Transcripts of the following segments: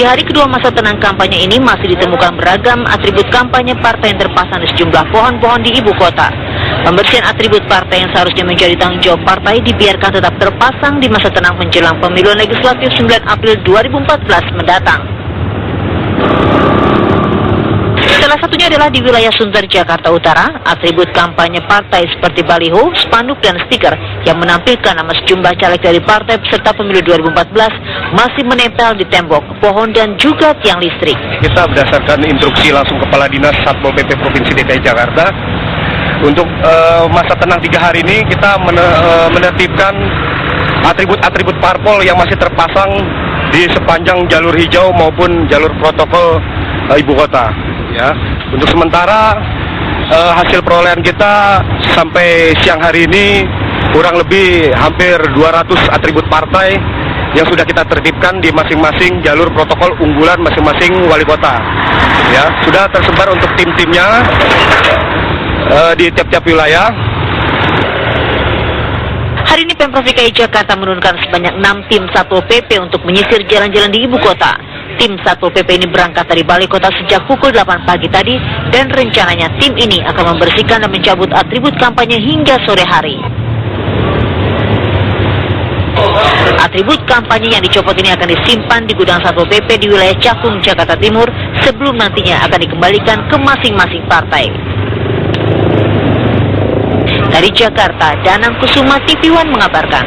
hari kedua masa tenang kampanye ini masih ditemukan beragam atribut kampanye partai yang terpasang di sejumlah pohon-pohon di ibu kota. Pembersihan atribut partai yang seharusnya menjadi tanggung jawab partai dibiarkan tetap terpasang di masa tenang menjelang pemilu legislatif 9 April 2014 mendatang. Salah satunya adalah di wilayah Sunter, Jakarta Utara. Atribut kampanye partai seperti baliho, spanduk, dan stiker yang menampilkan nama sejumlah caleg dari partai peserta pemilu 2014 masih menempel di tembok, pohon, dan juga tiang listrik. Kita berdasarkan instruksi langsung Kepala Dinas Satpol PP Provinsi DKI Jakarta, untuk masa tenang 3 hari ini kita menertibkan atribut-atribut parpol yang masih terpasang di sepanjang jalur hijau maupun jalur protokol ibu kota. Ya, untuk sementara hasil perolehan kita sampai siang hari ini kurang lebih hampir 200 atribut partai yang sudah kita tertibkan di masing-masing jalur protokol unggulan masing-masing wali kota. Ya, sudah tersebar untuk tim-timnya di tiap-tiap wilayah. Hari ini Pemprov DKI Jakarta menurunkan sebanyak 6 tim Satpol PP untuk menyisir jalan-jalan di ibu kota. Tim Satpol PP ini berangkat dari balai kota sejak pukul 8 pagi tadi dan rencananya tim ini akan membersihkan dan mencabut atribut kampanye hingga sore hari. Atribut kampanye yang dicopot ini akan disimpan di gudang Satpol PP di wilayah Cakung, Jakarta Timur sebelum nantinya akan dikembalikan ke masing-masing partai. Dari Jakarta, Danang Kusuma, TV One mengabarkan.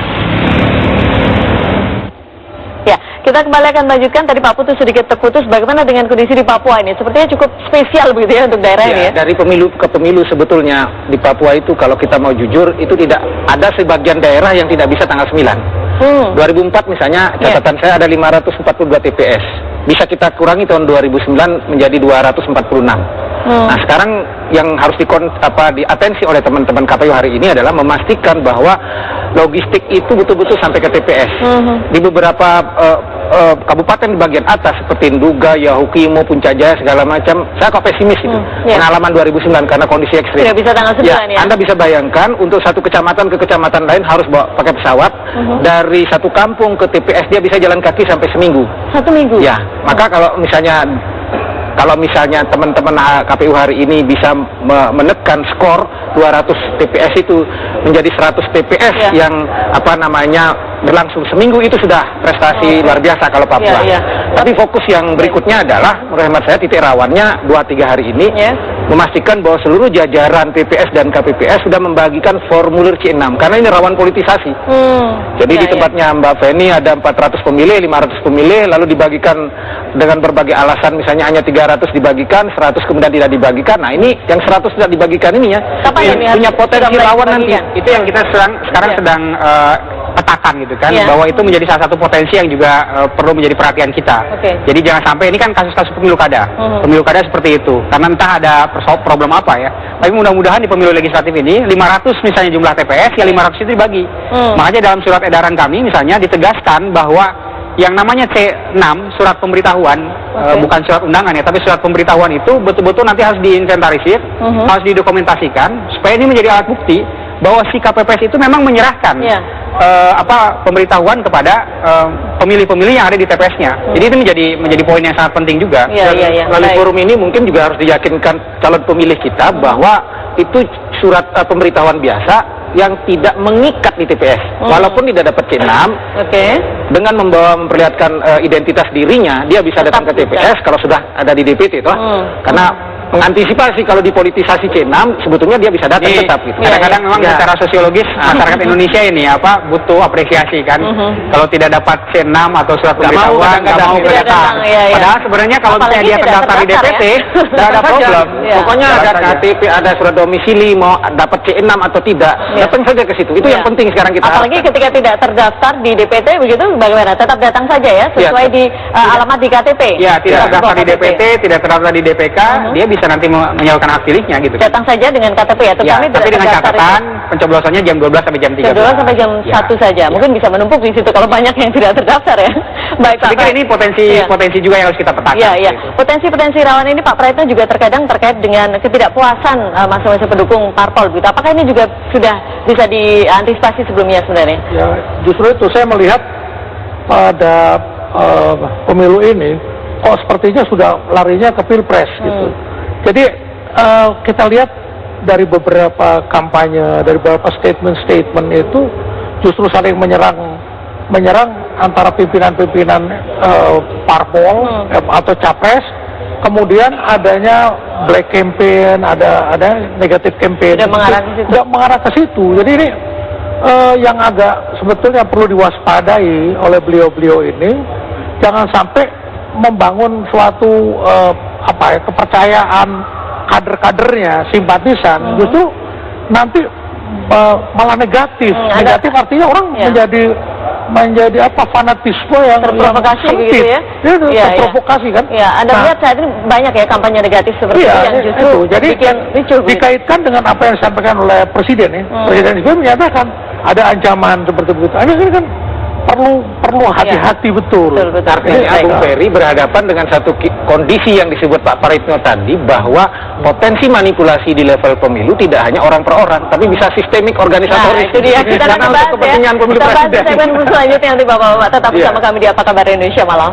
Ya, kita kembali akan lanjutkan. Tadi Pak Putu sedikit terputus. Bagaimana dengan kondisi di Papua ini? Sepertinya cukup spesial begitu ya untuk daerah ini ya? Dari pemilu ke pemilu sebetulnya di Papua itu kalau kita mau jujur itu tidak ada sebagian daerah yang tidak bisa tanggal 9. 2004 misalnya catatan saya ada 542 TPS. Bisa kita kurangi tahun 2009 menjadi 246. Nah sekarang yang harus diatensi oleh teman-teman KPU hari ini adalah memastikan bahwa logistik itu betul-betul sampai ke TPS. Di beberapa kabupaten di bagian atas seperti Nduga, Yahukimo, Puncak Jaya segala macam, saya kok pesimis itu. Pengalaman 2009 karena kondisi ekstrim. Tidak bisa tanggal 9 ya? Anda bisa bayangkan untuk satu kecamatan ke kecamatan lain harus bawa pakai pesawat. Dari satu kampung ke TPS dia bisa jalan kaki sampai seminggu. 1 minggu? Ya, maka kalau misalnya teman-teman KPU hari ini bisa menekan skor 200 TPS itu menjadi 100 TPS yang berlangsung seminggu, itu sudah prestasi luar biasa kalau Papua. Tapi fokus yang berikutnya adalah menurut hemat saya titik rawannya 2-3 hari ini memastikan bahwa seluruh jajaran PPS dan KPPS sudah membagikan formulir C6 karena ini rawan politisasi. Jadi di tempatnya Mbak Feni ada 400 pemilih, 500 pemilih lalu dibagikan dengan berbagai alasan, misalnya hanya 300 dibagikan, 100 kemudian tidak dibagikan. Nah ini yang 100 tidak dibagikan ini punya potensi rawan nanti. Itu yang kita sekarang sedang petakan gitu kan, bahwa itu menjadi salah satu potensi yang juga perlu menjadi perhatian kita. Jadi jangan sampai ini kan kasus-kasus pemilu kada. Pemilu kada seperti itu, karena entah ada problem apa ya. Tapi mudah-mudahan di pemilu legislatif ini 500 misalnya jumlah TPS, ya 500 itu dibagi. Makanya dalam surat edaran kami misalnya ditegaskan bahwa yang namanya C6 surat pemberitahuan, bukan surat undangan ya, tapi surat pemberitahuan itu betul-betul nanti harus diinventarisir, harus didokumentasikan supaya ini menjadi alat bukti bahwa si KPPS itu memang menyerahkan pemberitahuan kepada pemilih-pemilih yang ada di TPS-nya. Jadi itu menjadi poin yang sangat penting juga. Melalui forum ini mungkin juga harus diyakinkan calon pemilih kita bahwa itu surat pemberitahuan biasa yang tidak mengikat di TPS, walaupun tidak dapat C6, dengan memperlihatkan identitas dirinya, dia bisa datang ke TPS kalau sudah ada di DPT itu, karena mengantisipasi kalau dipolitisasi C6 sebetulnya dia bisa datang tetap gitu. Kadang-kadang memang secara sosiologis masyarakat Indonesia ini butuh apresiasi kan. Kalau tidak dapat C6 atau surat pemberitahuan nggak mau datang. Padahal sebenarnya kalau misalnya dia terdaftar di DPT nggak ada problem. Pokoknya ada KTP, ada surat domisili, mau dapat C6 atau tidak, datang saja ke situ. Itu yang penting sekarang kita. Apalagi ketika tidak terdaftar di DPT begitu bagaimana? Tetap datang saja ya sesuai di alamat di KTP. Ya, tidak terdaftar di DPT, tidak terdaftar di DPK, dia bisa nanti menyalurkan hak pilihnya gitu. Datang saja dengan KTP ya, tapi dengan catatan pencoblosannya jam 12 sampai jam 3. Jam 12 sampai jam 1 saja. Mungkin bisa menumpuk di situ kalau banyak yang tidak terdaftar ya. Baik, Pak. Tapi ini potensi juga yang harus kita petakan. Iya. Potensi-potensi rawan ini Pak Praetno juga terkadang terkait dengan ketidakpuasan masa-masa pendukung parpol gitu. Apakah ini juga sudah bisa diantisipasi sebelumnya sebenarnya? Ya, justru itu saya melihat pada pemilu ini kok sepertinya sudah larinya ke pilpres gitu. Jadi kita lihat dari beberapa kampanye, dari beberapa statement itu justru saling menyerang antara pimpinan-pimpinan parpol atau capres. Kemudian adanya black campaign, ada negatif campaign. Tidak mengarah ke situ. Jadi ini yang agak sebetulnya perlu diwaspadai oleh beliau-beliau ini, jangan sampai membangun suatu kepercayaan kader-kadernya, simpatisan, justru nanti malah negatif. Negatif artinya orang menjadi fanatisme yang terprovokasi gitu ya. Terprovokasi kan. Ya, Anda lihat saat ini banyak ya kampanye negatif seperti itu yang justru jadi dikaitkan dengan apa yang disampaikan oleh Presiden ya. Presiden juga menyatakan ada ancaman seperti itu. Ini kan perlu hati-hati betul. Artinya Bung Ferry berhadapan dengan satu kondisi yang disebut Pak Praitno tadi, bahwa potensi manipulasi di level pemilu tidak hanya orang per orang, tapi bisa sistemik organisatoris. Itu dia, kita akan bahas kepentingan pemilu presiden. Kita bahas di segmen selanjutnya nanti Bapak-Bapak tetap bersama kami di Apa Kabar Indonesia Malam.